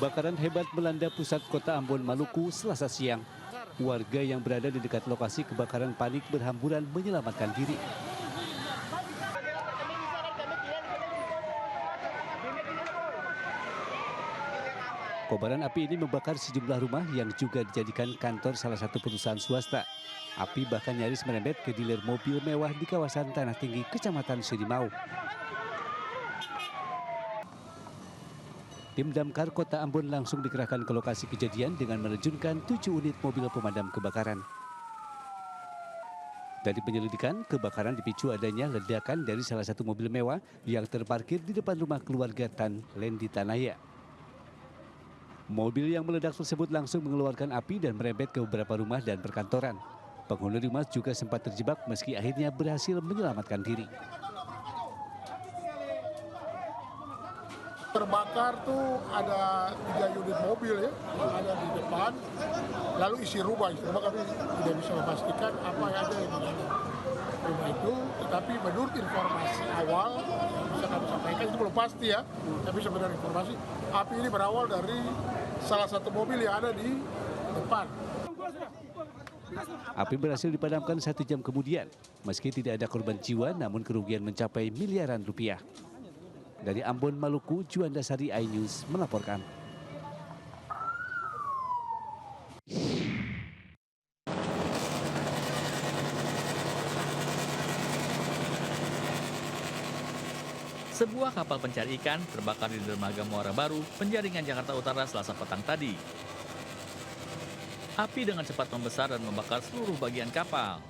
Kebakaran hebat melanda pusat kota Ambon, Maluku, Selasa siang. Warga yang berada di dekat lokasi kebakaran panik berhamburan menyelamatkan diri. Kobaran api ini membakar sejumlah rumah yang juga dijadikan kantor salah satu perusahaan swasta. Api bahkan nyaris merembet ke dealer mobil mewah di kawasan Tanah Tinggi, Kecamatan Sirimau. Tim Damkar Kota Ambon langsung dikerahkan ke lokasi kejadian dengan menerjunkan 7 unit mobil pemadam kebakaran. Dari penyelidikan, kebakaran dipicu adanya ledakan dari salah satu mobil mewah yang terparkir di depan rumah keluarga Tan Lendi Tanaya. Mobil yang meledak tersebut langsung mengeluarkan api dan merembet ke beberapa rumah dan perkantoran. Penghuni rumah juga sempat terjebak meski akhirnya berhasil menyelamatkan diri. Terbakar tuh ada 3 unit mobil ya, ada di depan, lalu isi rumah kami tidak bisa memastikan apa yang ada di dalam rumah itu, tetapi menurut informasi awal yang bisa kami sampaikan itu belum pasti ya, tapi sebenarnya informasi api ini berawal dari salah satu mobil yang ada di depan. Api berhasil dipadamkan 1 jam kemudian, meski tidak ada korban jiwa namun kerugian mencapai miliaran rupiah. Dari Ambon, Maluku, Juanda Sari, iNews melaporkan. Sebuah kapal pencari ikan terbakar di dermaga Muara Baru, Penjaringan, Jakarta Utara, Selasa petang tadi. Api dengan cepat membesar dan membakar seluruh bagian kapal.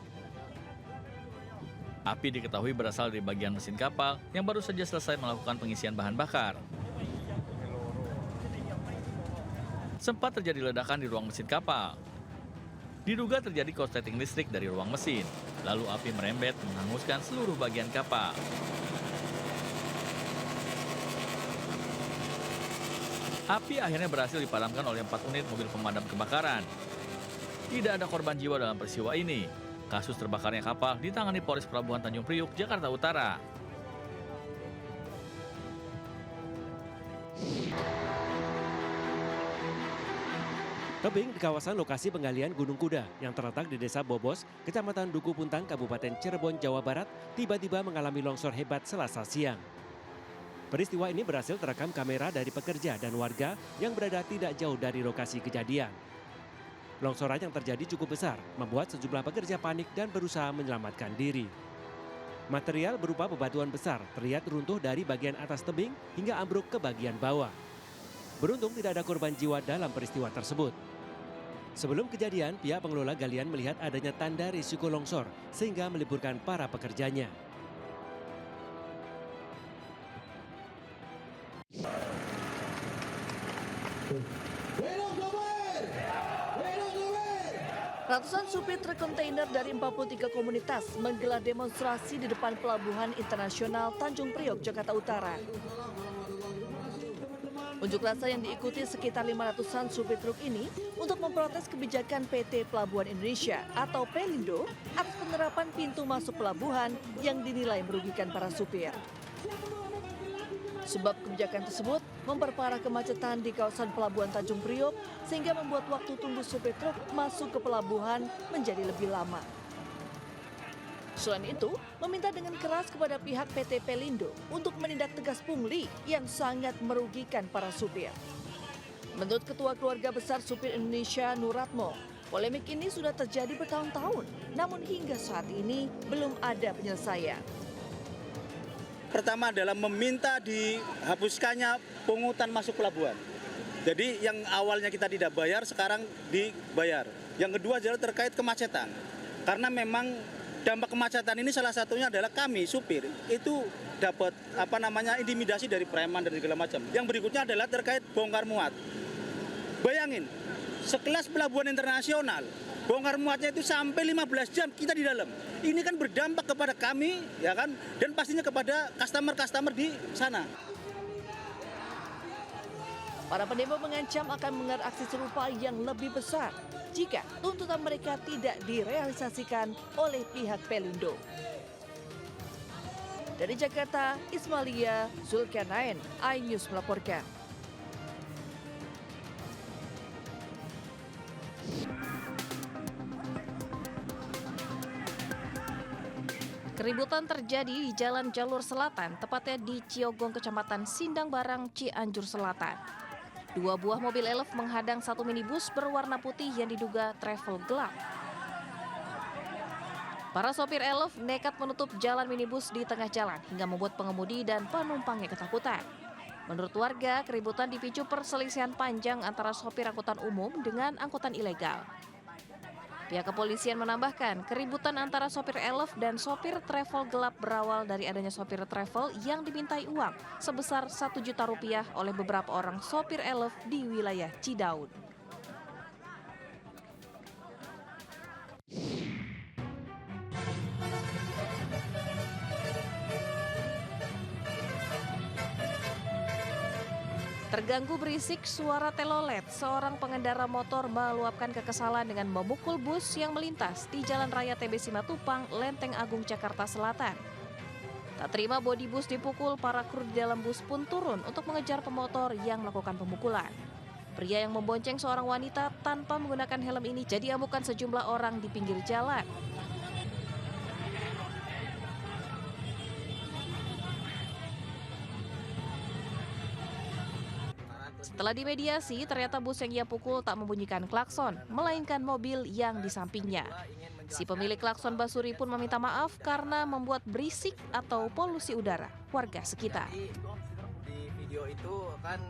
Api diketahui berasal dari bagian mesin kapal yang baru saja selesai melakukan pengisian bahan bakar. Sempat terjadi ledakan di ruang mesin kapal. Diduga terjadi korsleting listrik dari ruang mesin, lalu api merembet menghanguskan seluruh bagian kapal. Api akhirnya berhasil dipadamkan oleh 4 unit mobil pemadam kebakaran. Tidak ada korban jiwa dalam peristiwa ini. Kasus terbakarnya kapal ditangani Polres Pelabuhan Tanjung Priuk, Jakarta Utara. Tebing di kawasan lokasi penggalian Gunung Kuda yang terletak di Desa Bobos, Kecamatan Duku Puntang, Kabupaten Cirebon, Jawa Barat, tiba-tiba mengalami longsor hebat Selasa siang. Peristiwa ini berhasil terekam kamera dari pekerja dan warga yang berada tidak jauh dari lokasi kejadian. Longsoran yang terjadi cukup besar membuat sejumlah pekerja panik dan berusaha menyelamatkan diri. Material berupa bebatuan besar terlihat runtuh dari bagian atas tebing hingga ambruk ke bagian bawah. Beruntung tidak ada korban jiwa dalam peristiwa tersebut. Sebelum kejadian, pihak pengelola galian melihat adanya tanda risiko longsor sehingga meliburkan para pekerjanya. Ratusan supir truk kontainer dari 43 komunitas menggelar demonstrasi di depan Pelabuhan Internasional Tanjung Priok, Jakarta Utara. Unjuk rasa yang diikuti sekitar 500-an supir truk ini untuk memprotes kebijakan PT Pelabuhan Indonesia atau Pelindo atas penerapan pintu masuk pelabuhan yang dinilai merugikan para supir. Sebab kebijakan tersebut memperparah kemacetan di kawasan Pelabuhan Tanjung Priok sehingga membuat waktu tunggu supir truk masuk ke pelabuhan menjadi lebih lama. Selain itu, meminta dengan keras kepada pihak PT Pelindo untuk menindak tegas pungli yang sangat merugikan para supir. Menurut Ketua Keluarga Besar Supir Indonesia Nuratmo, polemik ini sudah terjadi bertahun-tahun, namun hingga saat ini belum ada penyelesaian. Pertama adalah meminta dihapuskannya pungutan masuk pelabuhan. Jadi yang awalnya kita tidak bayar, sekarang dibayar. Yang kedua adalah terkait kemacetan. Karena memang dampak kemacetan ini salah satunya adalah kami supir itu dapat intimidasi dari preman dan segala macam. Yang berikutnya adalah terkait bongkar muat. Bayangin, sekelas pelabuhan internasional, bongkar muatnya itu sampai 15 jam kita di dalam. Ini kan berdampak kepada kami, ya kan, dan pastinya kepada customer di sana. Para pendemo mengancam akan menggelar aksi serupa yang lebih besar jika tuntutan mereka tidak direalisasikan oleh pihak Pelindo. Dari Jakarta, Ismalia Zulkarnain, iNews melaporkan. Keributan terjadi di Jalan Jalur Selatan, tepatnya di Ciogong, Kecamatan Sindang Barang, Cianjur Selatan. 2 buah mobil elf menghadang 1 minibus berwarna putih yang diduga travel gelap. Para sopir elf nekat menutup jalan minibus di tengah jalan hingga membuat pengemudi dan penumpangnya ketakutan. Menurut warga, keributan dipicu perselisihan panjang antara sopir angkutan umum dengan angkutan ilegal. Pihak kepolisian menambahkan, keributan antara sopir elf dan sopir travel gelap berawal dari adanya sopir travel yang dimintai uang sebesar Rp1 juta oleh beberapa orang sopir elf di wilayah Cidaun. Terganggu berisik suara telolet, seorang pengendara motor meluapkan kekesalan dengan memukul bus yang melintas di Jalan Raya TB Simatupang, Lenteng Agung, Jakarta Selatan. Tak terima bodi bus dipukul, para kru di dalam bus pun turun untuk mengejar pemotor yang melakukan pemukulan. Pria yang membonceng seorang wanita tanpa menggunakan helm ini jadi amukan sejumlah orang di pinggir jalan. Setelah dimediasi, ternyata bus yang ia pukul tak membunyikan klakson, melainkan mobil yang di sampingnya. Si pemilik klakson Basuri pun meminta maaf karena membuat berisik atau polusi udara warga sekitar. Di video itu kan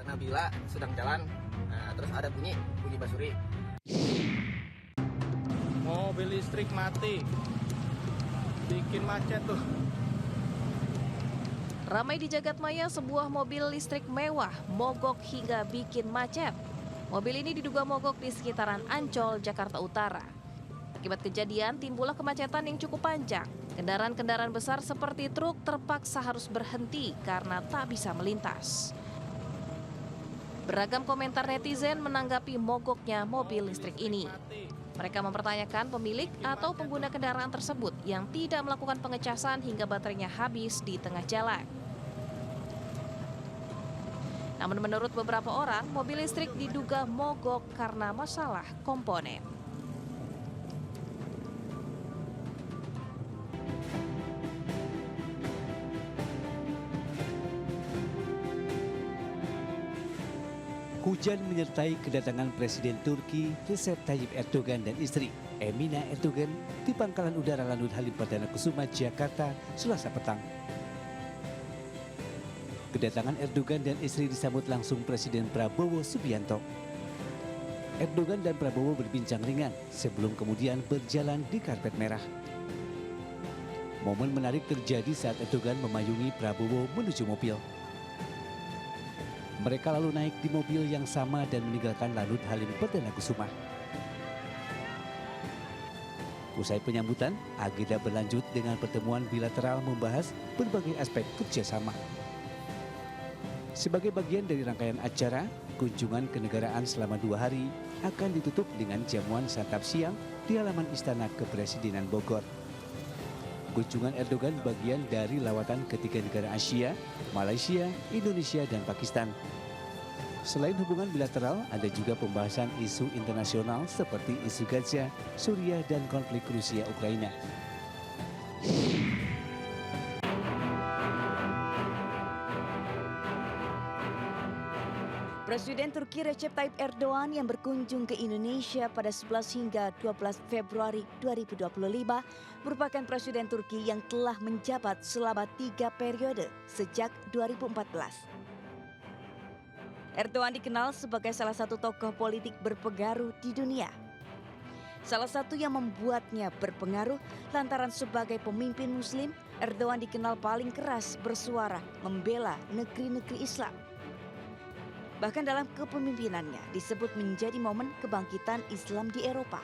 Nabila sedang jalan, terus ada bunyi Basuri. Mobil listrik mati, bikin macet tuh. Ramai di jagadmaya sebuah mobil listrik mewah mogok hingga bikin macet. Mobil ini diduga mogok di sekitaran Ancol, Jakarta Utara. Akibat kejadian, timbullah kemacetan yang cukup panjang. Kendaraan-kendaraan besar seperti truk terpaksa harus berhenti karena tak bisa melintas. Beragam komentar netizen menanggapi mogoknya mobil listrik ini. Mereka mempertanyakan pemilik atau pengguna kendaraan tersebut yang tidak melakukan pengecasan hingga baterainya habis di tengah jalan. Namun menurut beberapa orang, mobil listrik diduga mogok karena masalah komponen. Hujan menyertai kedatangan Presiden Turki Recep Tayyip Erdogan dan istri Emine Erdogan di Pangkalan Udara Lanut Halim Perdana Kusuma, Jakarta, Selasa petang. Kedatangan Erdogan dan istri disambut langsung Presiden Prabowo Subianto. Erdogan dan Prabowo berbincang ringan sebelum kemudian berjalan di karpet merah. Momen menarik terjadi saat Erdogan memayungi Prabowo menuju mobil. Mereka lalu naik di mobil yang sama dan meninggalkan Lanut Halim Perdana Kusuma. Usai penyambutan, agenda berlanjut dengan pertemuan bilateral membahas berbagai aspek kerjasama. Sebagai bagian dari rangkaian acara, kunjungan kenegaraan selama 2 hari akan ditutup dengan jamuan santap siang di halaman Istana Kepresidenan Bogor. Kunjungan Erdogan bagian dari lawatan ke 3 negara Asia, Malaysia, Indonesia, dan Pakistan. Selain hubungan bilateral, ada juga pembahasan isu internasional seperti isu Gaza, Suriah, dan konflik Rusia-Ukraina. Presiden Turki Recep Tayyip Erdogan yang berkunjung ke Indonesia pada 11 hingga 12 Februari 2025 merupakan Presiden Turki yang telah menjabat selama 3 periode sejak 2014. Erdogan dikenal sebagai salah satu tokoh politik berpengaruh di dunia. Salah satu yang membuatnya berpengaruh lantaran sebagai pemimpin Muslim, Erdogan dikenal paling keras bersuara membela negeri-negeri Islam. Bahkan dalam kepemimpinannya disebut menjadi momen kebangkitan Islam di Eropa.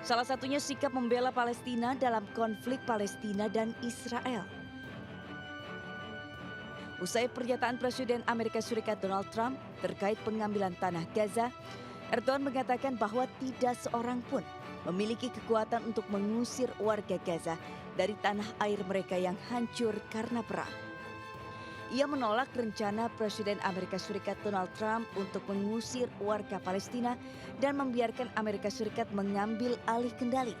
Salah satunya sikap membela Palestina dalam konflik Palestina dan Israel. Usai pernyataan Presiden Amerika Serikat Donald Trump terkait pengambilan tanah Gaza, Erdogan mengatakan bahwa tidak seorang pun memiliki kekuatan untuk mengusir warga Gaza dari tanah air mereka yang hancur karena perang. Ia menolak rencana Presiden Amerika Serikat Donald Trump untuk mengusir warga Palestina dan membiarkan Amerika Serikat mengambil alih kendali.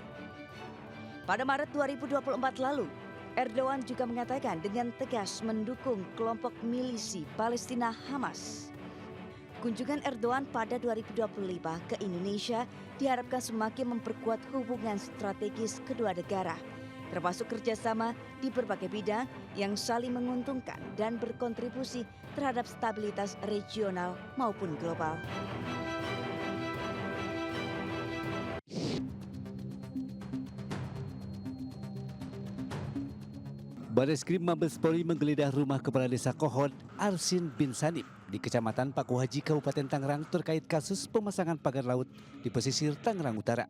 Pada Maret 2024 lalu, Erdogan juga mengatakan dengan tegas mendukung kelompok milisi Palestina Hamas. Kunjungan Erdogan pada 2025 ke Indonesia diharapkan semakin memperkuat hubungan strategis kedua negara, termasuk kerjasama di berbagai bidang yang saling menguntungkan dan berkontribusi terhadap stabilitas regional maupun global. Bareskrim Mabes Polri menggeledah rumah Kepala Desa Kohod Arsin bin Sanib di Kecamatan Paku Haji, Kabupaten Tangerang terkait kasus pemasangan pagar laut di pesisir Tangerang Utara.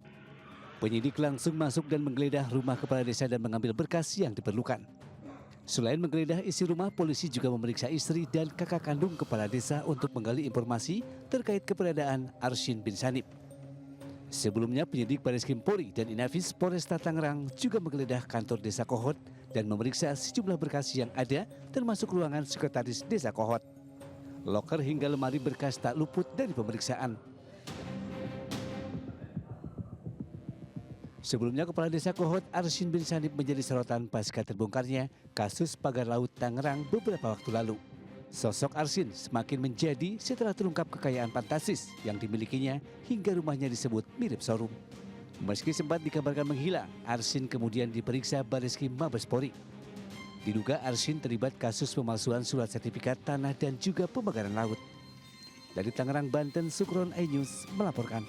Penyidik langsung masuk dan menggeledah rumah Kepala Desa dan mengambil berkas yang diperlukan. Selain menggeledah isi rumah, polisi juga memeriksa istri dan kakak kandung Kepala Desa untuk menggali informasi terkait keberadaan Arsin bin Sanib. Sebelumnya, penyidik Bareskrim Polri dan Inafis Polresta Tangerang juga menggeledah kantor Desa Kohod dan memeriksa sejumlah berkas yang ada, termasuk ruangan sekretaris Desa Kohod. Loker hingga lemari berkas tak luput dari pemeriksaan. Sebelumnya, Kepala Desa Kohod Arsin bin Sanib menjadi sorotan pasca terbongkarnya kasus pagar laut Tangerang beberapa waktu lalu. Sosok Arsin semakin menjadi setelah terungkap kekayaan fantastis yang dimilikinya hingga rumahnya disebut mirip showroom. Meski sempat dikabarkan menghilang, Arsin kemudian diperiksa Bareskrim Mabes Polri. Diduga Arsin terlibat kasus pemalsuan surat sertifikat tanah dan juga pembakaran laut. Dari Tangerang, Banten, Sukron iNews melaporkan.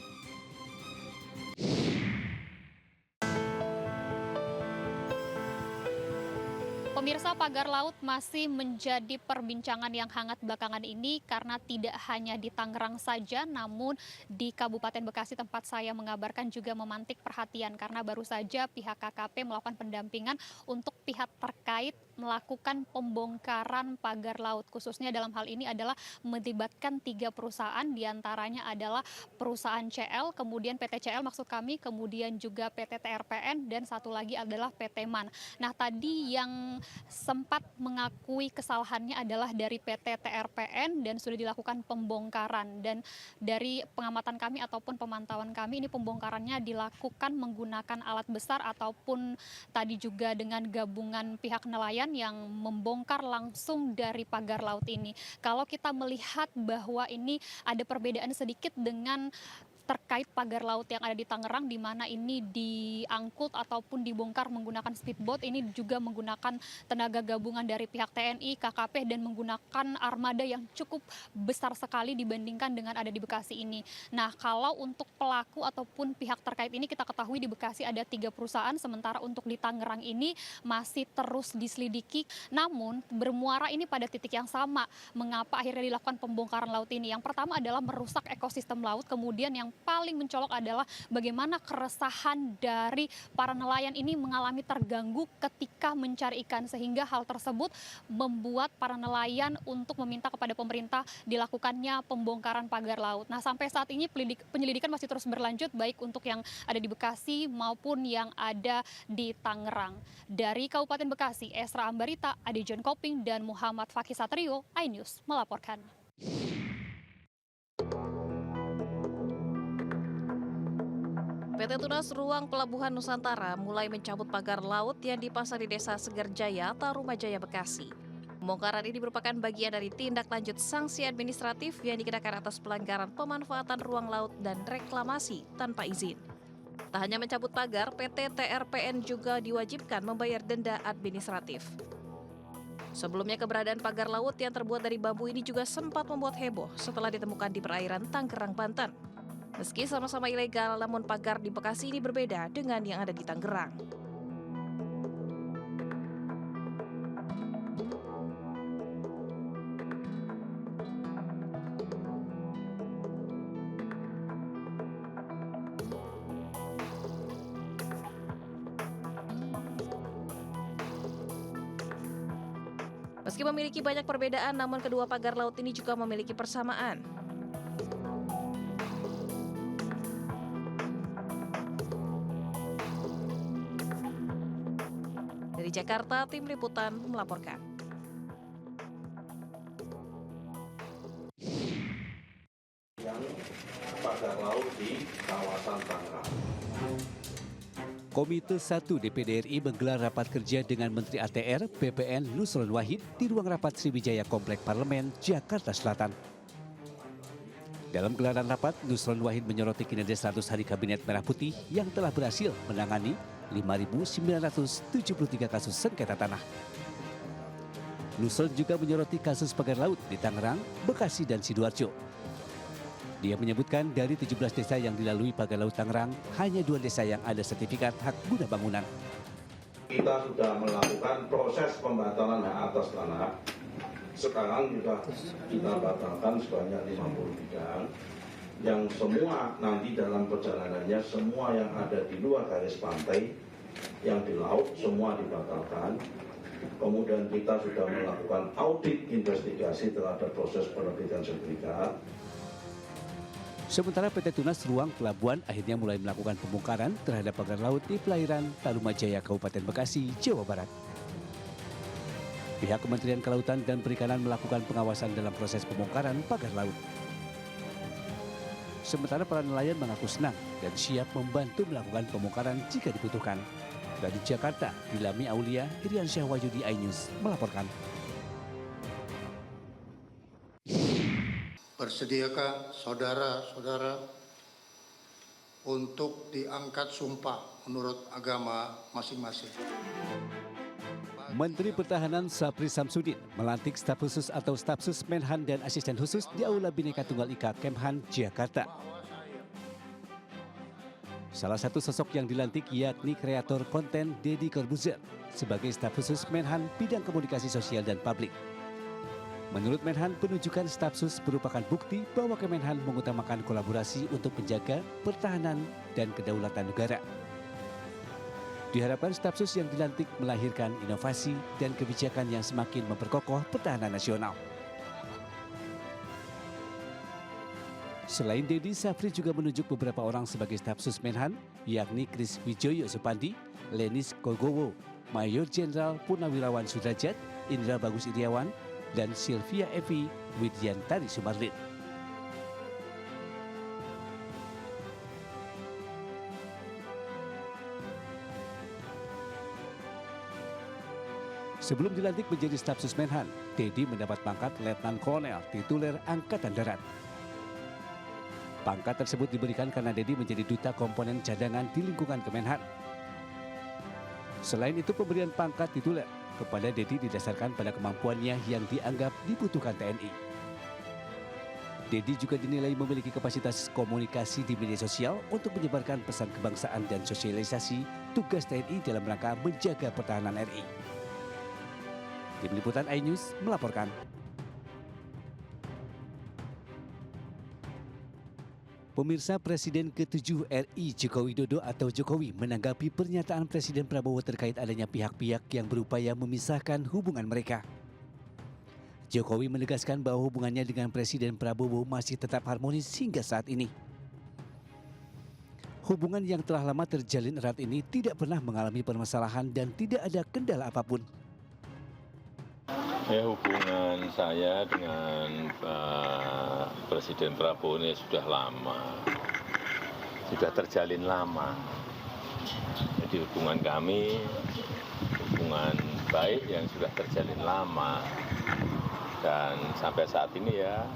Pemirsa, pagar laut masih menjadi perbincangan yang hangat belakangan ini karena tidak hanya di Tangerang saja, namun di Kabupaten Bekasi tempat saya mengabarkan juga memantik perhatian karena baru saja pihak KKP melakukan pendampingan untuk pihak terkait melakukan pembongkaran pagar laut. Khususnya dalam hal ini adalah melibatkan 3 perusahaan, diantaranya adalah perusahaan CL, kemudian PT CL maksud kami, kemudian juga PT TRPN, dan satu lagi adalah PT MAN. Nah, tadi yang sempat mengakui kesalahannya adalah dari PT TRPN dan sudah dilakukan pembongkaran. Dan dari pengamatan kami ataupun pemantauan kami, ini pembongkarannya dilakukan menggunakan alat besar ataupun tadi juga dengan gabungan pihak nelayan yang membongkar langsung dari pagar laut ini. Kalau kita melihat bahwa ini ada perbedaan sedikit dengan terkait pagar laut yang ada di Tangerang, di mana ini diangkut ataupun dibongkar menggunakan speedboat, ini juga menggunakan tenaga gabungan dari pihak TNI, KKP, dan menggunakan armada yang cukup besar sekali dibandingkan dengan ada di Bekasi ini. Nah, kalau untuk pelaku ataupun pihak terkait ini kita ketahui di Bekasi ada 3 perusahaan, sementara untuk di Tangerang ini masih terus diselidiki. Namun bermuara ini pada titik yang sama. Mengapa akhirnya dilakukan pembongkaran laut ini? Yang pertama adalah merusak ekosistem laut, kemudian yang paling mencolok adalah bagaimana keresahan dari para nelayan ini mengalami terganggu ketika mencari ikan, sehingga hal tersebut membuat para nelayan untuk meminta kepada pemerintah dilakukannya pembongkaran pagar laut. Nah, sampai saat ini penyelidikan masih terus berlanjut baik untuk yang ada di Bekasi maupun yang ada di Tangerang. Dari Kabupaten Bekasi, Esra Ambarita, Ade John Koping, dan Muhammad Fakih Satrio, iNews melaporkan. PT Tunas Ruang Pelabuhan Nusantara mulai mencabut pagar laut yang dipasang di Desa Segarjaya, Tarumajaya, Bekasi. Pembongkaran ini merupakan bagian dari tindak lanjut sanksi administratif yang dikenakan atas pelanggaran pemanfaatan ruang laut dan reklamasi tanpa izin. Tak hanya mencabut pagar, PT TRPN juga diwajibkan membayar denda administratif. Sebelumnya, keberadaan pagar laut yang terbuat dari bambu ini juga sempat membuat heboh setelah ditemukan di perairan Tangerang, Banten. Meski sama-sama ilegal, namun pagar di Bekasi ini berbeda dengan yang ada di Tangerang. Meski memiliki banyak perbedaan, namun kedua pagar laut ini juga memiliki persamaan. Dari Jakarta, Tim Liputan melaporkan. Yang pagar laut di kawasan Tangerang. Komite 1 DPD RI menggelar rapat kerja dengan Menteri ATR, BPN Nusron Wahid di ruang rapat Sriwijaya Komplek Parlemen, Jakarta Selatan. Dalam gelaran rapat, Nusron Wahid menyoroti kinerja 100 hari Kabinet Merah Putih yang telah berhasil menangani 5.973 kasus sengketa tanah. Nusron juga menyoroti kasus pagar laut di Tangerang, Bekasi, dan Sidoarjo. Dia menyebutkan dari 17 desa yang dilalui pagar laut Tangerang, hanya 2 desa yang ada sertifikat hak guna bangunan. Kita sudah melakukan proses pembatalan hak atas tanah. Sekarang sudah kita batalkan sebanyak 50 bidang. Yang semua nanti dalam perjalanannya, semua yang ada di luar garis pantai, yang di laut, semua dibatalkan. Kemudian kita sudah melakukan audit investigasi terhadap proses penerbitan sertifikat. Sementara PT Tunas Ruang Pelabuhan akhirnya mulai melakukan pembongkaran terhadap pagar laut di perairan Tarumajaya, Kabupaten Bekasi, Jawa Barat. Pihak Kementerian Kelautan dan Perikanan melakukan pengawasan dalam proses pembongkaran pagar laut. Sementara para nelayan mengaku senang dan siap membantu melakukan pembongkaran jika dibutuhkan. Dari Jakarta, Dilami Aulia, Iriansyah Wahyudi, iNews melaporkan. Bersediakah saudara-saudara untuk diangkat sumpah menurut agama masing-masing? Menteri Pertahanan Sapri Samsudin melantik staf khusus atau stafsus Menhan dan asisten khusus di Aula Bhinneka Tunggal Ika Kemhan, Jakarta. Salah satu sosok yang dilantik yakni kreator konten Deddy Corbuzier sebagai staf khusus Menhan bidang komunikasi sosial dan publik. Menurut Menhan, penunjukan stafsus merupakan bukti bahwa Kemenhan mengutamakan kolaborasi untuk menjaga pertahanan dan kedaulatan negara. Diharapkan stafsus yang dilantik melahirkan inovasi dan kebijakan yang semakin memperkokoh pertahanan nasional. Selain Deddy, Sapri juga menunjuk beberapa orang sebagai stafsus Menhan, yakni Kris Wijoyo Supandi, Lenis Kogowo, Mayor Jenderal Purnawirawan Sudrajat, Indra Bagus Iriawan, dan Sylvia Evi Widyantari Sumarlin. Sebelum dilantik menjadi stafsus Menhan, Deddy mendapat pangkat Letnan Kolonel tituler Angkatan Darat. Pangkat tersebut diberikan karena Deddy menjadi duta komponen cadangan di lingkungan Kemenhan. Selain itu, pemberian pangkat tituler kepada Deddy didasarkan pada kemampuannya yang dianggap dibutuhkan TNI. Deddy juga dinilai memiliki kapasitas komunikasi di media sosial untuk menyebarkan pesan kebangsaan dan sosialisasi tugas TNI dalam rangka menjaga pertahanan RI. Tim Liputan iNews melaporkan. Pemirsa, Presiden ke-7 RI Joko Widodo atau Jokowi menanggapi pernyataan Presiden Prabowo terkait adanya pihak-pihak yang berupaya memisahkan hubungan mereka. Jokowi menegaskan bahwa hubungannya dengan Presiden Prabowo masih tetap harmonis hingga saat ini. Hubungan yang telah lama terjalin erat ini tidak pernah mengalami permasalahan dan tidak ada kendala apapun. Ya, hubungan saya dengan Presiden Prabowo ini sudah lama, sudah terjalin lama. Jadi hubungan kami, hubungan baik yang sudah terjalin lama. Dan sampai saat ini ya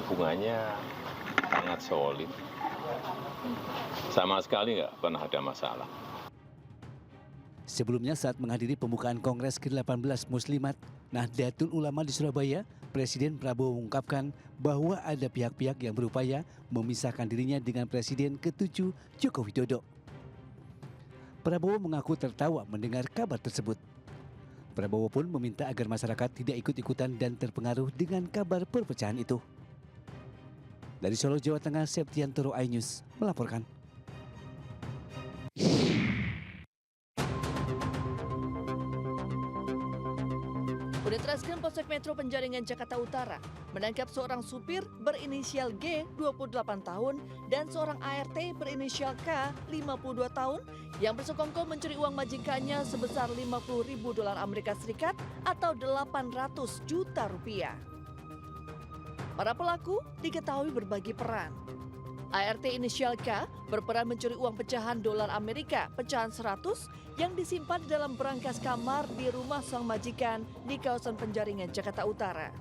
hubungannya sangat solid. Sama sekali nggak pernah ada masalah. Sebelumnya saat menghadiri pembukaan Kongres ke-18 Muslimat Nahdlatul Ulama di Surabaya, Presiden Prabowo mengungkapkan bahwa ada pihak-pihak yang berupaya memisahkan dirinya dengan Presiden ke-7 Joko Widodo. Prabowo mengaku tertawa mendengar kabar tersebut. Prabowo pun meminta agar masyarakat tidak ikut-ikutan dan terpengaruh dengan kabar perpecahan itu. Dari Solo, Jawa Tengah, Septiantoro, iNews melaporkan. Unit Reskrim Polsek Metro Penjaringan Jakarta Utara menangkap seorang supir berinisial G, 28 tahun, dan seorang ART berinisial K, 52 tahun, yang bersekongkol mencuri uang majikannya sebesar $50.000 Amerika Serikat atau 800 juta rupiah. Para pelaku diketahui berbagi peran. ART inisial K berperan mencuri uang pecahan dolar Amerika pecahan 100 yang disimpan di dalam berangkas kamar di rumah sang majikan di kawasan Penjaringan, Jakarta Utara.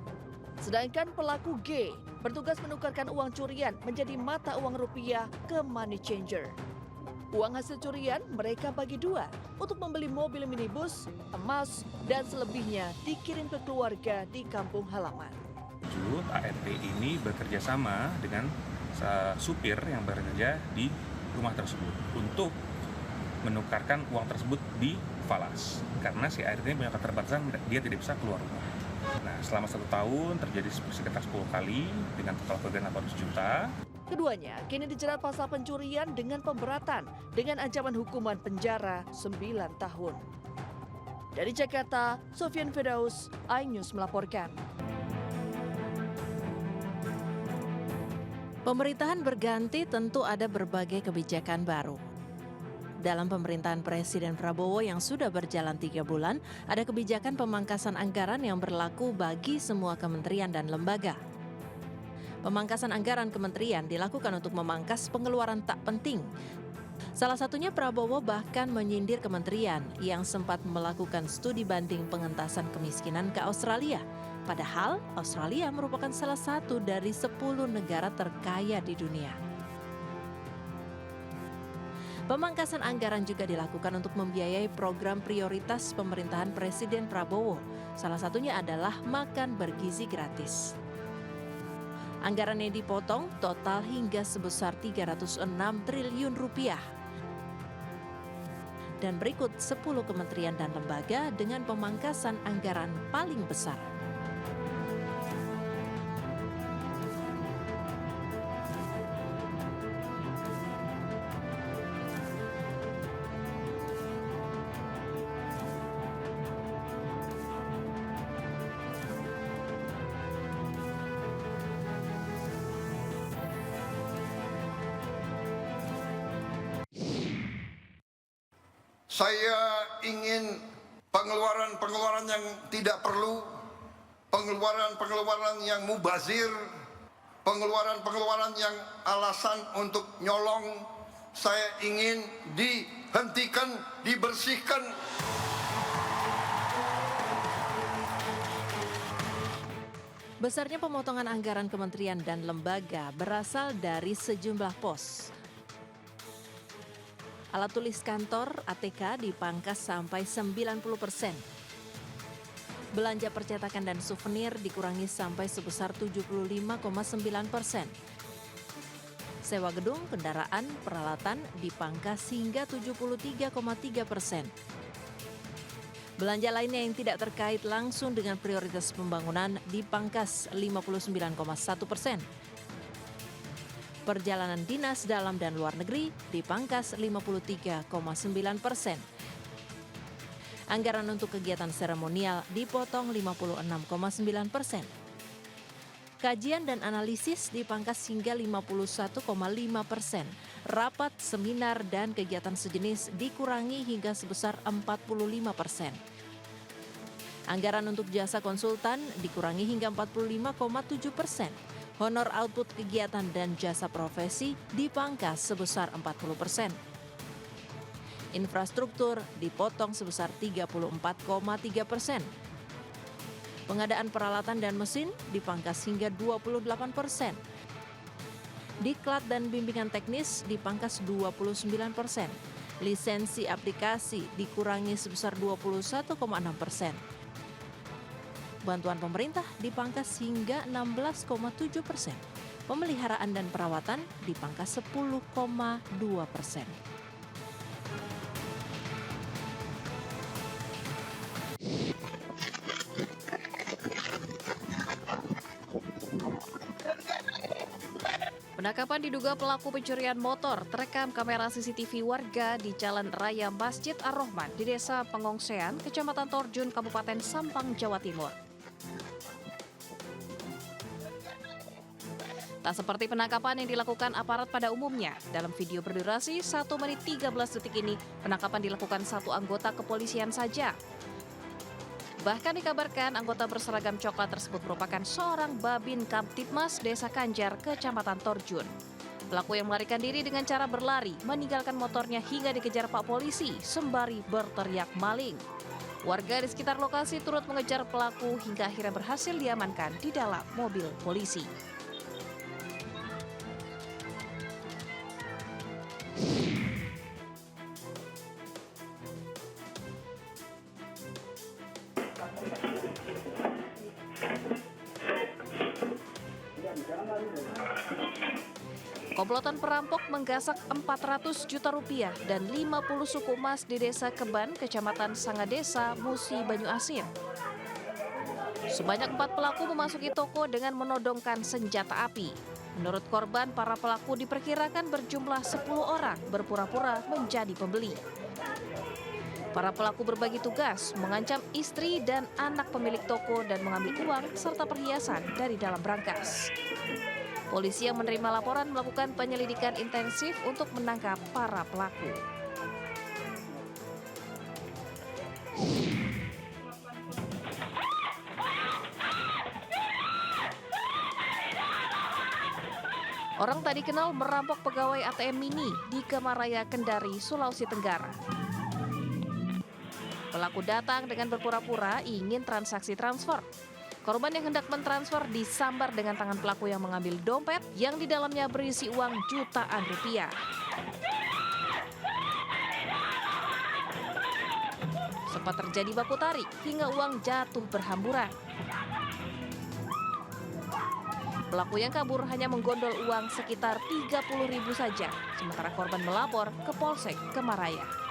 Sedangkan pelaku G bertugas menukarkan uang curian menjadi mata uang rupiah ke money changer. Uang hasil curian mereka bagi dua untuk membeli mobil minibus, emas, dan selebihnya dikirim ke keluarga di kampung halaman. ART ini bekerja sama dengan supir yang bekerja di rumah tersebut untuk menukarkan uang tersebut di falas. Karena si ART ini punya keterbatasan, dia tidak bisa keluar rumah. Nah, selama 1 tahun terjadi sekitar 10 kali dengan total kerugian 800 juta. Keduanya kini dijerat pasal pencurian dengan pemberatan dengan ancaman hukuman penjara 9 tahun. Dari Jakarta, Sofian Firdaus, iNews melaporkan. Pemerintahan berganti tentu ada berbagai kebijakan baru. Dalam pemerintahan Presiden Prabowo yang sudah berjalan 3 bulan, ada kebijakan pemangkasan anggaran yang berlaku bagi semua kementerian dan lembaga. Pemangkasan anggaran kementerian dilakukan untuk memangkas pengeluaran tak penting. Salah satunya Prabowo bahkan menyindir kementerian yang sempat melakukan studi banding pengentasan kemiskinan ke Australia. Padahal Australia merupakan salah satu dari 10 negara terkaya di dunia. Pemangkasan anggaran juga dilakukan untuk membiayai program prioritas pemerintahan Presiden Prabowo. Salah satunya adalah makan bergizi gratis. Anggaran yang dipotong total hingga sebesar 306 triliun rupiah. Dan berikut 10 kementerian dan lembaga dengan pemangkasan anggaran paling besar. Saya ingin pengeluaran-pengeluaran yang tidak perlu, pengeluaran-pengeluaran yang mubazir, pengeluaran-pengeluaran yang alasan untuk nyolong, saya ingin dihentikan, dibersihkan. Besarnya pemotongan anggaran kementerian dan lembaga berasal dari sejumlah pos. Alat tulis kantor ATK dipangkas sampai 90%. Belanja percetakan dan souvenir dikurangi sampai sebesar 75,9%. Sewa gedung, kendaraan, peralatan dipangkas hingga 73,3%. Belanja lainnya yang tidak terkait langsung dengan prioritas pembangunan dipangkas 59,1%. Perjalanan dinas dalam dan luar negeri dipangkas 53,9%. Anggaran untuk kegiatan seremonial dipotong 56,9%. Kajian dan analisis dipangkas hingga 51,5%. Rapat, seminar, dan kegiatan sejenis dikurangi hingga sebesar 45%. Anggaran untuk jasa konsultan dikurangi hingga 45,7%. Honor output kegiatan dan jasa profesi dipangkas sebesar 40%. Infrastruktur dipotong sebesar 34,3%. Pengadaan peralatan dan mesin dipangkas hingga 28%. Diklat dan bimbingan teknis dipangkas 29%. Lisensi aplikasi dikurangi sebesar 21,6%. Bantuan pemerintah dipangkas hingga 16,7%. Pemeliharaan dan perawatan dipangkas 10,2%. Penangkapan diduga pelaku pencurian motor terekam kamera CCTV warga di Jalan Raya Masjid Ar-Rahman di Desa Pengongsean, Kecamatan Torjun, Kabupaten Sampang, Jawa Timur. Tak seperti penangkapan yang dilakukan aparat pada umumnya. Dalam video berdurasi 1 menit 13 detik ini, penangkapan dilakukan satu anggota kepolisian saja. Bahkan dikabarkan anggota berseragam coklat tersebut merupakan seorang Babin Kamtibmas Desa Kanjar, Kecamatan Torjun. Pelaku yang melarikan diri dengan cara berlari meninggalkan motornya hingga dikejar Pak Polisi sembari berteriak maling. Warga di sekitar lokasi turut mengejar pelaku hingga akhirnya berhasil diamankan di dalam mobil polisi. Komplotan perampok menggasak 400 juta rupiah dan 50 suku emas di Desa Keban, Kecamatan Sangadesa, Musi, Banyuasin. Sebanyak 4 pelaku memasuki toko dengan menodongkan senjata api. Menurut korban, para pelaku diperkirakan berjumlah 10 orang berpura-pura menjadi pembeli. Para pelaku berbagi tugas, mengancam istri dan anak pemilik toko dan mengambil uang serta perhiasan dari dalam brankas. Polisi yang menerima laporan melakukan penyelidikan intensif untuk menangkap para pelaku. Orang tak dikenal merampok pegawai ATM Mini di Kemaraya, Kendari, Sulawesi Tenggara. Pelaku datang dengan berpura-pura ingin transaksi transfer. Korban yang hendak mentransfer disambar dengan tangan pelaku yang mengambil dompet yang di dalamnya berisi uang jutaan rupiah. Sempat terjadi baku tarik hingga uang jatuh berhamburan. Pelaku yang kabur hanya menggondol uang sekitar 30.000 saja, sementara korban melapor ke Polsek Kemaraya.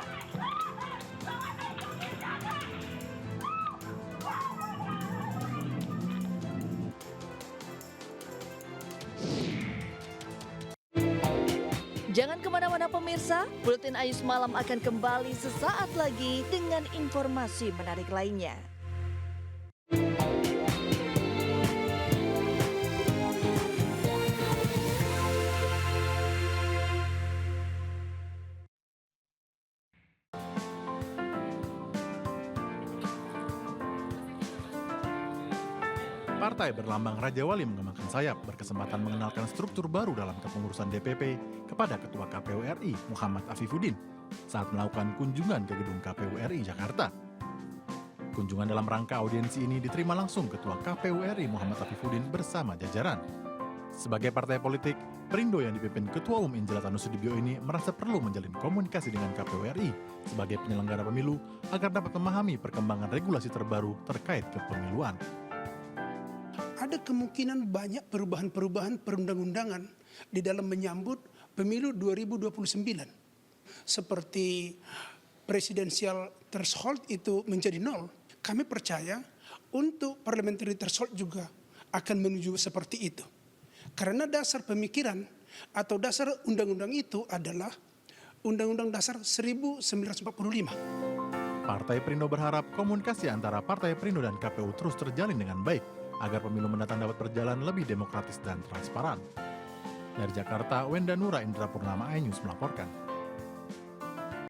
Jangan kemana-mana pemirsa, Buletin Ayu Semalam akan kembali sesaat lagi dengan informasi menarik lainnya. Partai berlambang Raja Wali mengembangkan sayap berkesempatan mengenalkan struktur baru dalam kepengurusan DPP kepada Ketua KPU RI Muhammad Afifuddin saat melakukan kunjungan ke gedung KPU RI Jakarta. Kunjungan dalam rangka audiensi ini diterima langsung Ketua KPU RI Muhammad Afifuddin bersama jajaran. Sebagai partai politik, Perindo yang dipimpin Ketua Umum Injil Tanusudibyo ini merasa perlu menjalin komunikasi dengan KPU RI sebagai penyelenggara pemilu agar dapat memahami perkembangan regulasi terbaru terkait kepemiluan. Ada kemungkinan banyak perubahan-perubahan perundang-undangan di dalam menyambut pemilu 2029. Seperti presidensial threshold itu menjadi 0. Kami percaya untuk parliamentary threshold juga akan menuju seperti itu. Karena dasar pemikiran atau dasar undang-undang itu adalah Undang-Undang Dasar 1945. Partai Perindo berharap komunikasi antara Partai Perindo dan KPU terus terjalin dengan baik agar pemilu mendatang dapat berjalan lebih demokratis dan transparan. Dari Jakarta, Wenda Nura Indra Purnama, iNews melaporkan.